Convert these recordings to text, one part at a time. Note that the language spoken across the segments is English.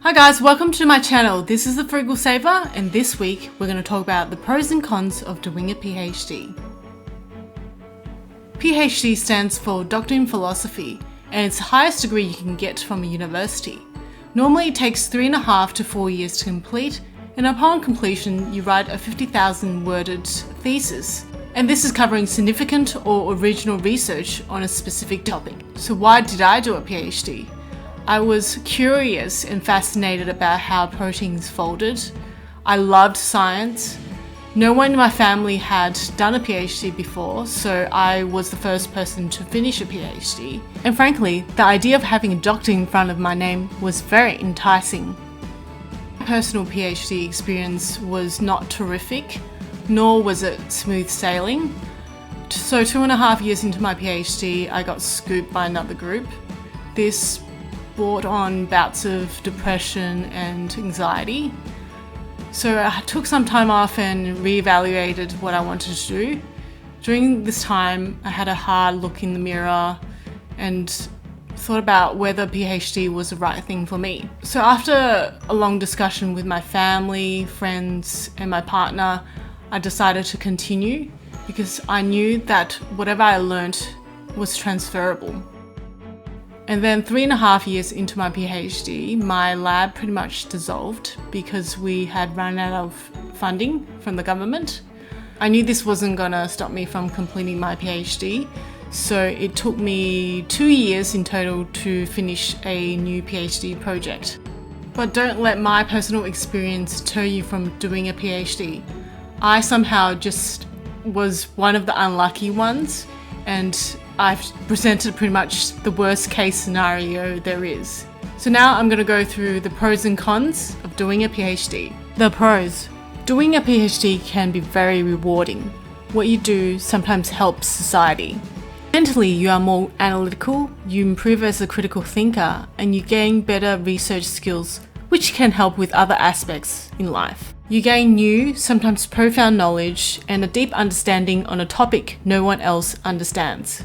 Hi guys, welcome to my channel. This is the Frugal Saver, and this week we're going to talk about the pros and cons of doing a PhD. PhD stands for Doctor in Philosophy, and it's the highest degree you can get from a university. Normally it takes 3.5 to 4 years to complete, and upon completion you write a 50,000 worded thesis. And this is covering significant or original research on a specific topic. So why did I do a PhD? I was curious and fascinated about how proteins folded. I loved science. No one in my family had done a PhD before, so I was the first person to finish a PhD. And frankly, the idea of having a doctor in front of my name was very enticing. My personal PhD experience was not terrific, nor was it smooth sailing. So 2.5 years into my PhD, I got scooped by another group. This brought on bouts of depression and anxiety. So I took some time off and reevaluated what I wanted to do. During this time, I had a hard look in the mirror and thought about whether PhD was the right thing for me. So after a long discussion with my family, friends, and my partner, I decided to continue because I knew that whatever I learnt was transferable. And then 3.5 years into my PhD, my lab pretty much dissolved because we had run out of funding from the government. I knew this wasn't gonna stop me from completing my PhD, so it took me 2 years in total to finish a new PhD project. But don't let my personal experience deter you from doing a PhD. I somehow just was one of the unlucky ones, and I've presented pretty much the worst case scenario there is. So now I'm going to go through the pros and cons of doing a PhD. The pros. Doing a PhD can be very rewarding. What you do sometimes helps society. Mentally, you are more analytical, you improve as a critical thinker, and you gain better research skills, which can help with other aspects in life. You gain new, sometimes profound knowledge and a deep understanding on a topic no one else understands.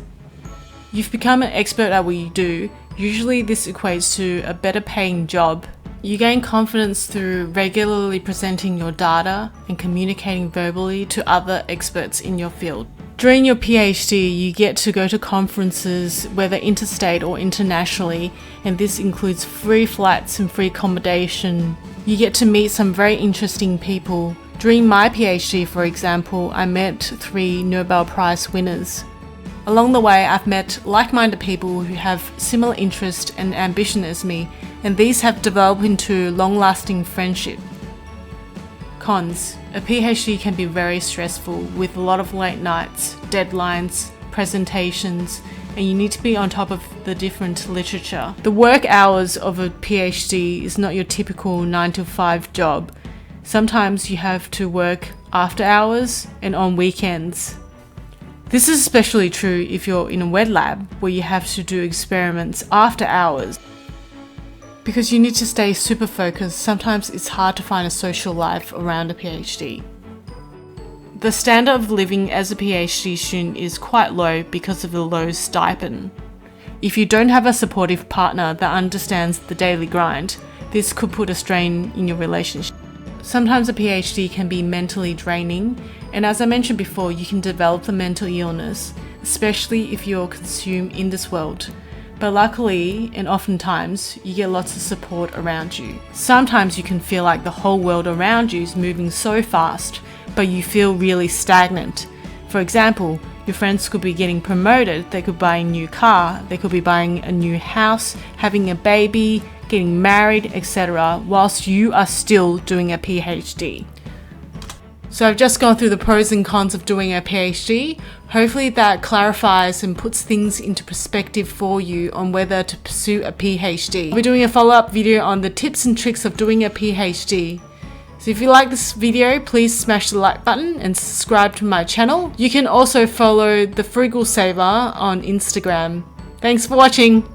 You've become an expert at what you do. Usually this equates to a better paying job. You gain confidence through regularly presenting your data and communicating verbally to other experts in your field. During your PhD, you get to go to conferences, whether interstate or internationally, and this includes free flights and free accommodation. You get to meet some very interesting people. During my PhD, for example, I met 3 Nobel Prize winners. Along the way, I've met like-minded people who have similar interest and ambition as me, and these have developed into long-lasting friendship. Cons. A PhD can be very stressful with a lot of late nights, deadlines, presentations, and you need to be on top of the different literature. The work hours of a PhD is not your typical 9 to 5 job. Sometimes you have to work after hours and on weekends. This is especially true if you're in a wet lab where you have to do experiments after hours. Because you need to stay super focused, sometimes it's hard to find a social life around a PhD. The standard of living as a PhD student is quite low because of the low stipend. If you don't have a supportive partner that understands the daily grind, this could put a strain in your relationship. Sometimes a PhD can be mentally draining, and as I mentioned before, you can develop a mental illness, especially if you're consumed in this world. But luckily, and oftentimes, you get lots of support around you. Sometimes you can feel like the whole world around you is moving so fast, but you feel really stagnant. For example, your friends could be getting promoted, they could buy a new car, they could be buying a new house, having a baby, getting married, etc., whilst you are still doing a PhD. So I've just gone through the pros and cons of doing a PhD. Hopefully that clarifies and puts things into perspective for you on whether to pursue a PhD. We're doing a follow-up video on the tips and tricks of doing a PhD. So if you like this video, please smash the like button and subscribe to my channel. You can also follow the Frugal Saver on Instagram. Thanks for watching.